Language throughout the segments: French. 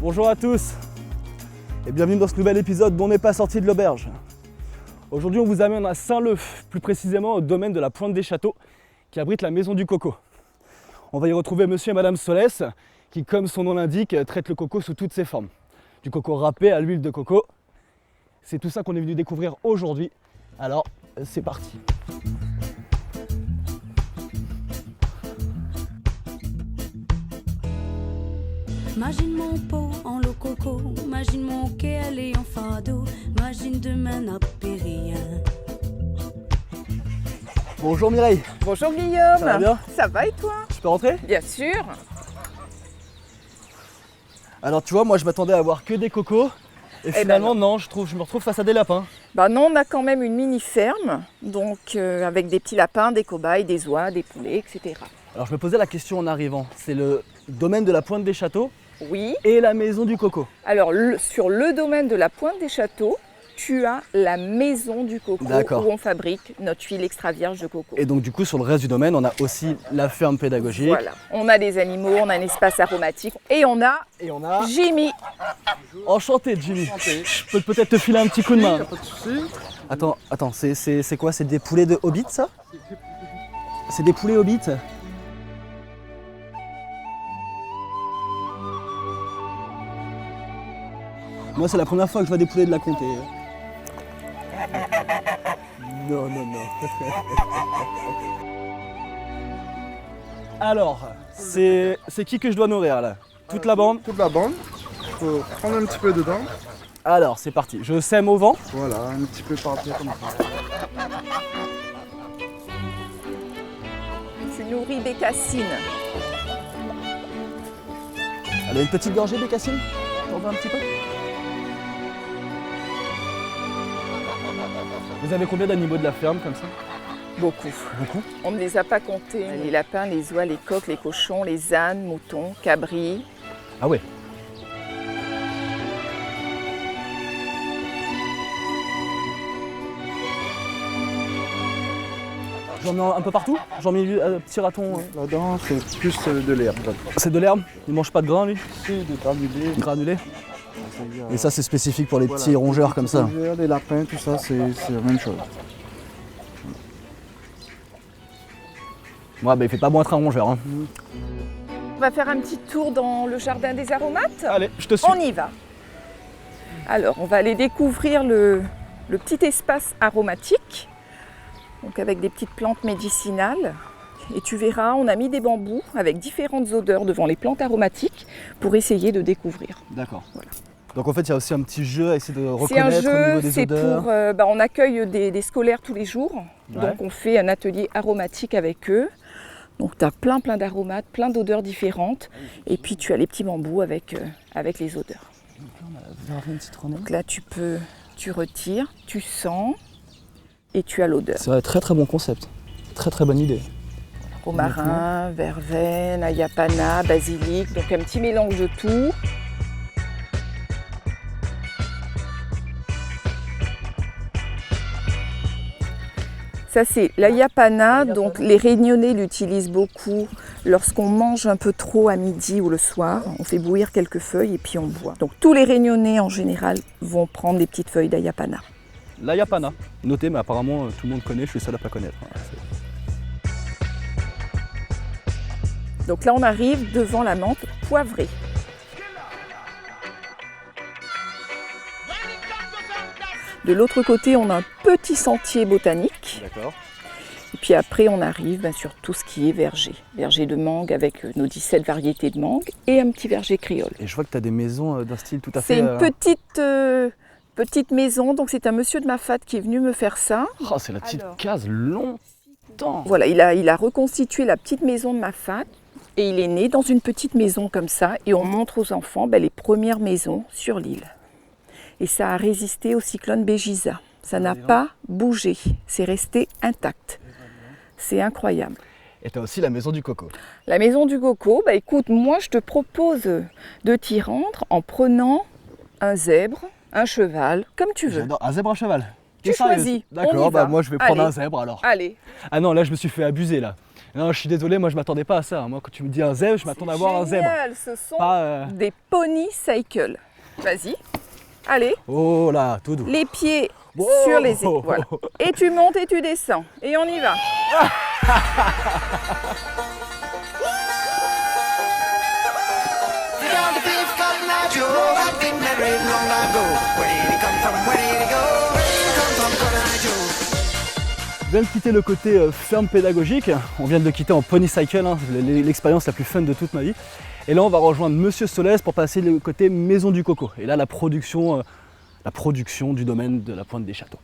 Bonjour à tous et bienvenue dans ce nouvel épisode d'On n'est pas sorti de l'auberge. Aujourd'hui on vous amène à Saint-Leu, plus précisément au domaine de la Pointe des Châteaux qui abrite la maison du coco. On va y retrouver monsieur et madame Solès qui, comme son nom l'indique, traitent le coco sous toutes ses formes. Du coco râpé à l'huile de coco. C'est tout ça qu'on est venu découvrir aujourd'hui. Alors c'est parti. Imagine mon pot en l'eau coco, imagine mon quai aller en fado, imagine demain n'a rien. Bonjour Mireille. Bonjour Guillaume. Ça va bien? Ça va et toi? Je peux rentrer? Bien sûr. Alors tu vois, moi je m'attendais à voir que des cocos. Et finalement non, je me retrouve face à des lapins. Bah non, on a quand même une mini ferme, donc avec des petits lapins, des cobayes, des oies, des poulets, etc. Alors je me posais la question en arrivant, c'est le domaine de la Pointe des Châteaux Oui. et la maison du coco. Alors sur le domaine de la Pointe des Châteaux, tu as la maison du coco où on fabrique notre huile extra vierge de coco. Et donc du coup sur le reste du domaine, on a aussi la ferme pédagogique. Voilà. On a des animaux, on a un espace aromatique et on a Jimmy. Enchanté Jimmy. Enchanté. Je peux peut-être te filer un petit coup de main. Pas de soucis. Attends, c'est quoi? C'est des poulets de Hobbit ça? C'est des poulets Hobbit? Moi c'est la première fois que je vois des poulets de la comté. Non. Alors, c'est qui que je dois nourrir là? Toute la bande? Toute la bande. Faut prendre un petit peu dedans. Alors, c'est parti. Je sème au vent. Voilà, un petit peu par terre comme ça. Tu nourris Bécassine. Elle a une petite gorgée Bécassine? T'en veux un petit peu? Vous avez combien d'animaux de la ferme comme ça? Beaucoup. Beaucoup? On ne les a pas comptés. Les lapins, les oies, les coqs, les cochons, les ânes, moutons, cabris. Ah ouais. J'en mets un peu partout? J'en mets un petit raton. Là-dedans, c'est plus de l'herbe. C'est de l'herbe? Il mange pas de grains lui? C'est des granulés. Granulés? Et ça c'est spécifique pour les petits rongeurs comme ça? Les lapins, tout ça, c'est la même chose. Ouais, bah il fait pas bon être un rongeur. Hein. On va faire un petit tour dans le jardin des aromates. Allez, je te suis. On y va. Alors, on va aller découvrir le petit espace aromatique, donc avec des petites plantes médicinales. Et tu verras, on a mis des bambous avec différentes odeurs devant les plantes aromatiques pour essayer de découvrir. D'accord. Voilà. Donc en fait, il y a aussi un petit jeu à essayer de C'est un reconnaître au niveau jeu, des c'est odeurs. pour, on accueille des scolaires tous les jours, Ouais. donc on fait un atelier aromatique avec eux. Donc tu as plein d'aromates, plein d'odeurs différentes, et puis tu as les petits bambous avec les odeurs. Donc là tu retires, tu sens, et tu as l'odeur. C'est un très bon concept. Très bonne idée. Romarin, verveine, ayapana, basilic, donc un petit mélange de tout. Ça c'est l'ayapana, donc les Réunionnais l'utilisent beaucoup lorsqu'on mange un peu trop à midi ou le soir. On fait bouillir quelques feuilles et puis on boit. Donc tous les Réunionnais en général vont prendre des petites feuilles d'ayapana. L'ayapana. Notez, mais apparemment tout le monde connaît, je suis le seul à pas connaître. Donc là on arrive devant la menthe poivrée. De l'autre côté, on a un petit sentier botanique. D'accord. Et puis après, on arrive sur tout ce qui est verger. Verger de mangue avec nos 17 variétés de mangue et un petit verger créole. Et je vois que tu as des maisons d'un style tout à fait... C'est une petite maison, donc c'est un monsieur de ma fat qui est venu me faire ça. Oh, c'est la petite case longtemps. Voilà, il a reconstitué la petite maison de ma fat et il est né dans une petite maison comme ça et on montre aux enfants les premières maisons sur l'île. Et ça a résisté au cyclone Béjiza. Ça n'a pas bougé, c'est resté intact. C'est incroyable. Et tu as aussi la maison du coco. La maison du coco, écoute, moi je te propose de t'y rendre en prenant un zèbre, un cheval, comme tu veux. J'adore. Un zèbre à cheval. Tu choisis. D'accord, moi je vais prendre un zèbre alors. Allez. Ah non, là je me suis fait abuser là. Non, je suis désolé, moi je m'attendais pas à ça. Moi, quand tu me dis un zèbre, je m'attends à voir un zèbre. Génial, ce sont Pas, des pony cycle. Vas-y, allez, Oh là, tout doux. les pieds Wow. sur les épaules. Voilà. Et tu montes et tu descends. Et on y va. Down the beef called Nigel, I've been married long ago. Where did he come from? Where did he go? Where did he come from, called Nigel? On vient de quitter le côté ferme pédagogique, on vient de le quitter en pony cycle, hein, l'expérience la plus fun de toute ma vie. Et là on va rejoindre Monsieur Solès pour passer le côté maison du coco. Et là la production du domaine de la Pointe des Châteaux.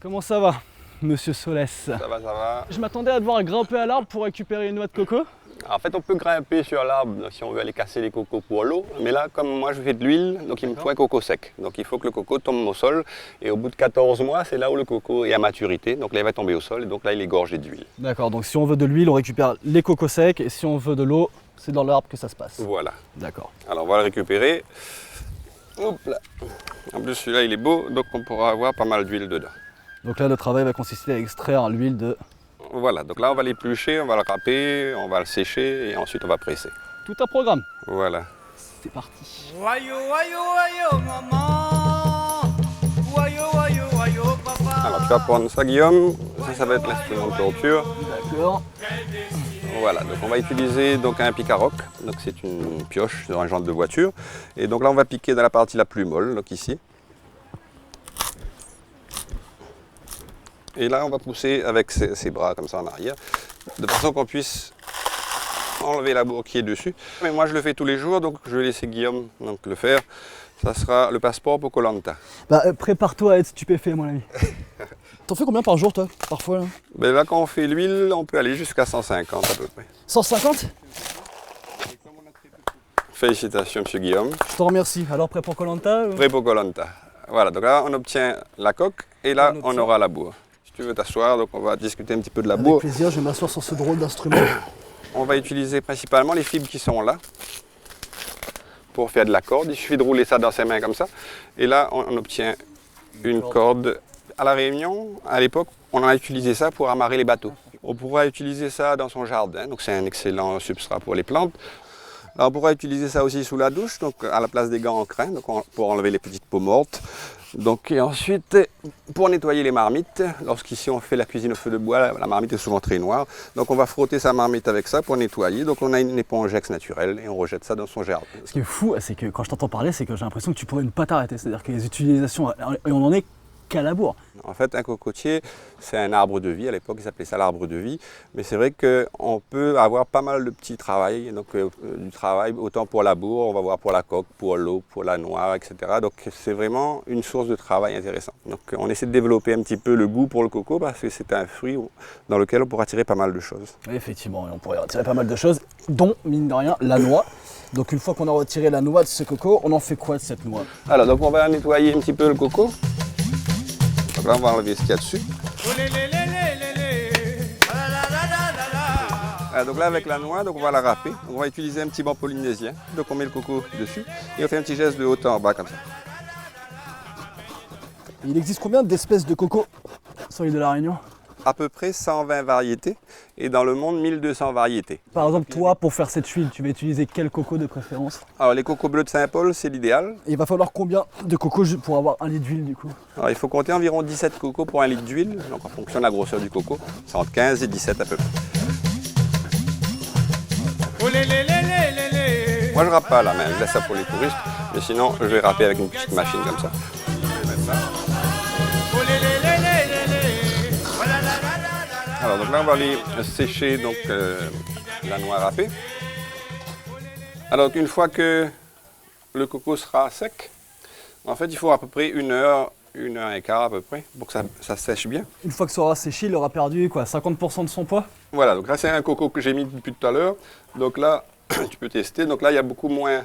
Comment ça va, Monsieur Solès? Ça va. Je m'attendais à devoir grimper à l'arbre pour récupérer une noix de coco. En fait, on peut grimper sur l'arbre si on veut aller casser les cocos pour l'eau. Mais là, comme moi je fais de l'huile, donc il me faut un coco sec. Donc il faut que le coco tombe au sol. Et au bout de 14 mois, c'est là où le coco est à maturité. Donc là, il va tomber au sol. Et donc là, il est gorgé d'huile. D'accord, donc si on veut de l'huile, on récupère les cocos secs. Et si on veut de l'eau, c'est dans l'arbre que ça se passe. Voilà. D'accord. Alors on va le récupérer. Hop là. En plus, celui-là, il est beau. Donc on pourra avoir pas mal d'huile dedans. Donc là, le travail va consister à extraire l'huile de... Voilà. Donc là, on va l'éplucher, on va le râper, on va le sécher. Et ensuite, on va presser. Tout un programme. Voilà. C'est parti. Wayo, wayo, wayo, maman. Wayo, wayo, wayo, papa. Alors tu vas prendre ça, Guillaume. Ça va être l'instrument de torture. D'accord. Voilà, donc on va utiliser donc un pic-à-roc, donc c'est une pioche sur un genre de voiture. Et donc là on va piquer dans la partie la plus molle, donc ici. Et là on va pousser avec ses bras comme ça en arrière, de façon qu'on puisse enlever la bourre qui est dessus. Mais moi je le fais tous les jours, donc je vais laisser Guillaume donc, le faire. Ça sera le passeport pour Koh Lanta. Bah prépare-toi à être stupéfait, mon ami. T'en fais combien par jour, toi, parfois là? Ben là quand on fait l'huile, on peut aller jusqu'à 150 à peu près. 150? Félicitations monsieur Guillaume. Je te remercie. Alors prêt pour Koh Lanta? Prêt pour Koh Lanta. Voilà, donc là on obtient la coque et là On on obtient. aura la bourre. Si tu veux t'asseoir, donc on va discuter un petit peu de la Avec bourre. plaisir, je vais m'asseoir sur ce drôle d'instrument. On va utiliser principalement les fibres qui sont là pour faire de la corde. Il suffit de rouler ça dans ses mains comme ça. Et là on obtient une corde. À La Réunion, à l'époque, on a utilisé ça pour amarrer les bateaux. On pourra utiliser ça dans son jardin, donc c'est un excellent substrat pour les plantes. Là, on pourra utiliser ça aussi sous la douche, donc à la place des gants en crin, donc pour enlever les petites peaux mortes. Donc, et ensuite, pour nettoyer les marmites, lorsqu'ici on fait la cuisine au feu de bois, la marmite est souvent très noire. Donc on va frotter sa marmite avec ça pour nettoyer. Donc on a une éponge ex naturelle et on rejette ça dans son jardin. Ce qui est fou, c'est que quand je t'entends parler, c'est que j'ai l'impression que tu pourrais ne pas t'arrêter. C'est-à-dire que les utilisations, et on en est qu'à la bourre. En fait, un cocotier, c'est un arbre de vie. À l'époque, ils appelaient ça l'arbre de vie. Mais c'est vrai qu'on peut avoir pas mal de petits travails. Donc, du travail autant pour la bourre, on va voir pour la coque, pour l'eau, pour la noire, etc. Donc, c'est vraiment une source de travail intéressante. Donc, on essaie de développer un petit peu le goût pour le coco parce que c'est un fruit dans lequel on pourra tirer pas mal de choses. Effectivement, on pourrait retirer pas mal de choses, dont, mine de rien, la noix. Donc une fois qu'on a retiré la noix de ce coco, on en fait quoi de cette noix? Alors, donc on va nettoyer un petit peu le coco. Donc là, on va enlever ce qu'il y a dessus. Donc là, avec la noix, donc on va la râper. Donc, on va utiliser un petit banc polynésien. Donc on met le coco dessus et on fait un petit geste de haut en bas comme ça. Il existe combien d'espèces de coco sur l'île de la Réunion? À peu près 120 variétés et dans le monde 1200 variétés. Par exemple, toi, pour faire cette huile, tu vas utiliser quel coco de préférence? Alors les cocos bleus de Saint-Paul, c'est l'idéal. Et il va falloir combien de coco pour avoir un litre d'huile du coup? Alors il faut compter environ 17 cocos pour un litre d'huile. Donc en fonction de la grosseur du coco, c'est entre 15 et 17 à peu près. Moi je râpe pas à la main, je laisse ça pour les touristes. Mais sinon, je vais râper avec une petite machine comme ça. Alors donc là on va aller sécher donc, la noix râpée. Alors une fois que le coco sera sec, en fait il faut à peu près une heure et quart à peu près pour que ça sèche bien. Une fois que ça aura séché, il aura perdu quoi, 50% de son poids? Voilà, donc là c'est un coco que j'ai mis depuis tout à l'heure. Donc là tu peux tester. Donc là il y a beaucoup moins,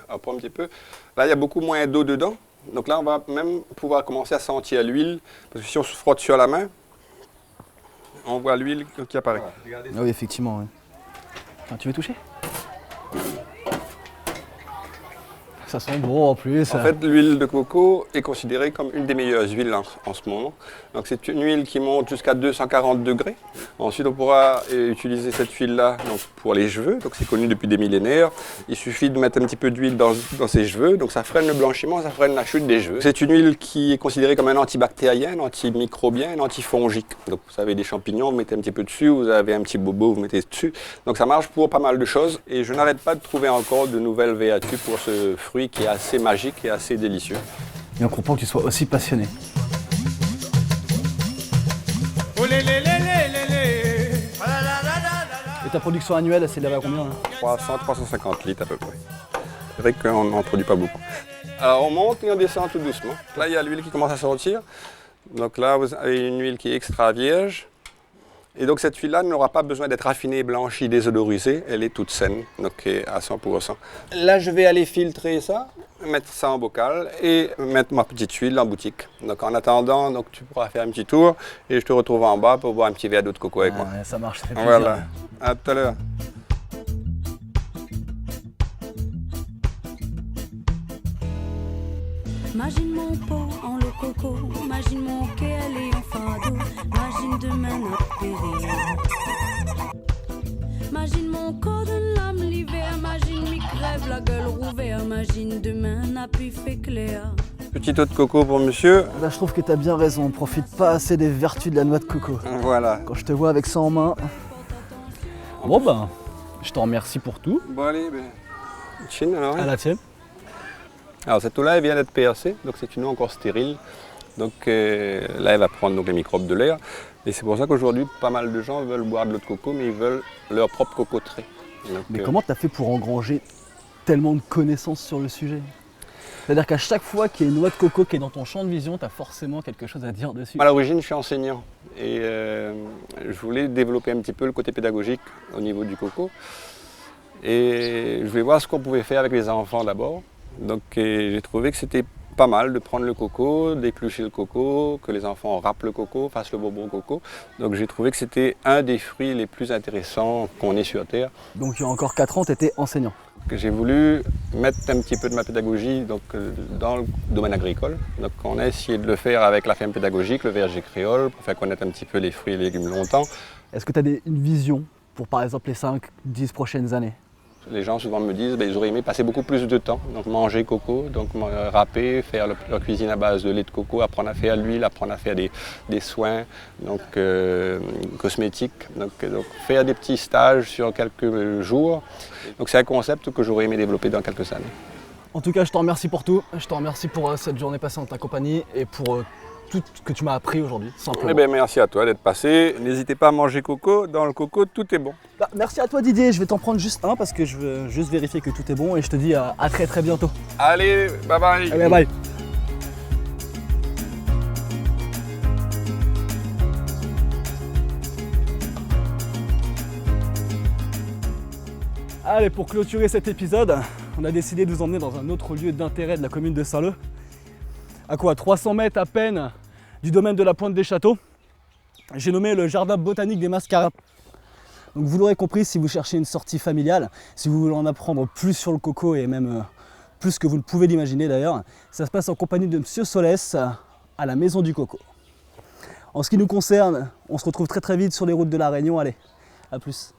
après un petit peu, là il y a beaucoup moins d'eau dedans. Donc là on va même pouvoir commencer à sentir l'huile, parce que si on se frotte sur la main, on voit l'huile qui apparaît. Ah oui, effectivement. Ouais. Ah, tu veux toucher? Ça sent bon en plus. En fait, l'huile de coco est considérée comme une des meilleures huiles en ce moment. Donc c'est une huile qui monte jusqu'à 240 degrés. Ensuite, on pourra utiliser cette huile-là pour les cheveux. Donc c'est connu depuis des millénaires. Il suffit de mettre un petit peu d'huile dans ses cheveux. Donc ça freine le blanchiment, ça freine la chute des cheveux. C'est une huile qui est considérée comme un antibactérien, un antimicrobien, un antifongique. Donc vous avez des champignons, vous mettez un petit peu dessus. Vous avez un petit bobo, vous mettez dessus. Donc ça marche pour pas mal de choses. Et je n'arrête pas de trouver encore de nouvelles vertus pour ce fruit qui est assez magique et assez délicieux. Et on comprend que tu sois aussi passionné. Et ta production annuelle, elle s'élève à combien là? 300-350 litres à peu près. C'est vrai qu'on n'en produit pas beaucoup. Alors on monte et on descend tout doucement. Là il y a l'huile qui commence à sortir. Donc là vous avez une huile qui est extra vierge. Et donc cette huile-là n'aura pas besoin d'être raffinée, blanchie, désodorisée, elle est toute saine, donc à 100%. Là je vais aller filtrer ça, mettre ça en bocal et mettre ma petite huile en boutique. Donc en attendant, donc, tu pourras faire un petit tour et je te retrouve en bas pour boire un petit verre d'eau de coco avec moi. Ouais, ça marche, ça fait plaisir. Voilà, à tout à l'heure. Imagine mon pot en l'eau coco, imagine mon qu'elle en fado, imagine demain n'a périr. Imagine mon corps d'une lame l'hiver, imagine mi crève la gueule rouverte, imagine demain n'a plus fait clair. Petite eau de coco pour monsieur. Là, je trouve que tu as bien raison, on profite pas assez des vertus de la noix de coco. Voilà. Quand je te vois avec ça en main. Bon ben, je te remercie pour tout. Bon allez, chin alors. À la tienne. Alors cette eau-là, elle vient d'être percée, donc c'est une eau encore stérile. Donc là, elle va prendre donc, les microbes de l'air. Et c'est pour ça qu'aujourd'hui, pas mal de gens veulent boire de l'eau de coco, mais ils veulent leur propre cocoterie. Donc, Mais comment tu as fait pour engranger tellement de connaissances sur le sujet? C'est-à-dire qu'à chaque fois qu'il y a une noix de coco qui est dans ton champ de vision, tu as forcément quelque chose à dire dessus. À l'origine, je suis enseignant et je voulais développer un petit peu le côté pédagogique au niveau du coco. Et je voulais voir ce qu'on pouvait faire avec les enfants d'abord. Donc j'ai trouvé que c'était pas mal de prendre le coco, d'éplucher le coco, que les enfants râpent le coco, fassent le bonbon coco. Donc j'ai trouvé que c'était un des fruits les plus intéressants qu'on ait sur Terre. Donc il y a encore 4 ans, tu étais enseignant. Que j'ai voulu mettre un petit peu de ma pédagogie donc, dans le domaine agricole. Donc on a essayé de le faire avec la ferme pédagogique, le verger créole, pour faire connaître un petit peu les fruits et légumes longtemps. Est-ce que tu as une vision pour par exemple les 5-10 prochaines années? Les gens souvent me disent qu'ils auraient aimé passer beaucoup plus de temps, donc manger coco, donc râper, faire leur cuisine à base de lait de coco, apprendre à faire l'huile, apprendre à faire des soins donc, cosmétiques, donc faire des petits stages sur quelques jours. Donc c'est un concept que j'aurais aimé développer dans quelques années. En tout cas, je te remercie pour tout. Je te remercie pour cette journée passée en ta compagnie et pour tout ce que tu m'as appris aujourd'hui, simplement. Eh bien, merci à toi d'être passé. N'hésitez pas à manger coco. Dans le coco, tout est bon. Bah, merci à toi Didier. Je vais t'en prendre juste un parce que je veux juste vérifier que tout est bon et je te dis à très très bientôt. Allez, bye bye. Allez, bye. Allez, pour clôturer cet épisode, on a décidé de vous emmener dans un autre lieu d'intérêt de la commune de Saint-Leu. À quoi 300 mètres à peine du domaine de la Pointe des Châteaux. J'ai nommé le jardin botanique des Mascarats. Donc vous l'aurez compris, si vous cherchez une sortie familiale, si vous voulez en apprendre plus sur le coco et même plus que vous ne pouvez l'imaginer d'ailleurs, ça se passe en compagnie de Monsieur Solès à la Maison du Coco. En ce qui nous concerne, on se retrouve très très vite sur les routes de la Réunion. Allez, à plus.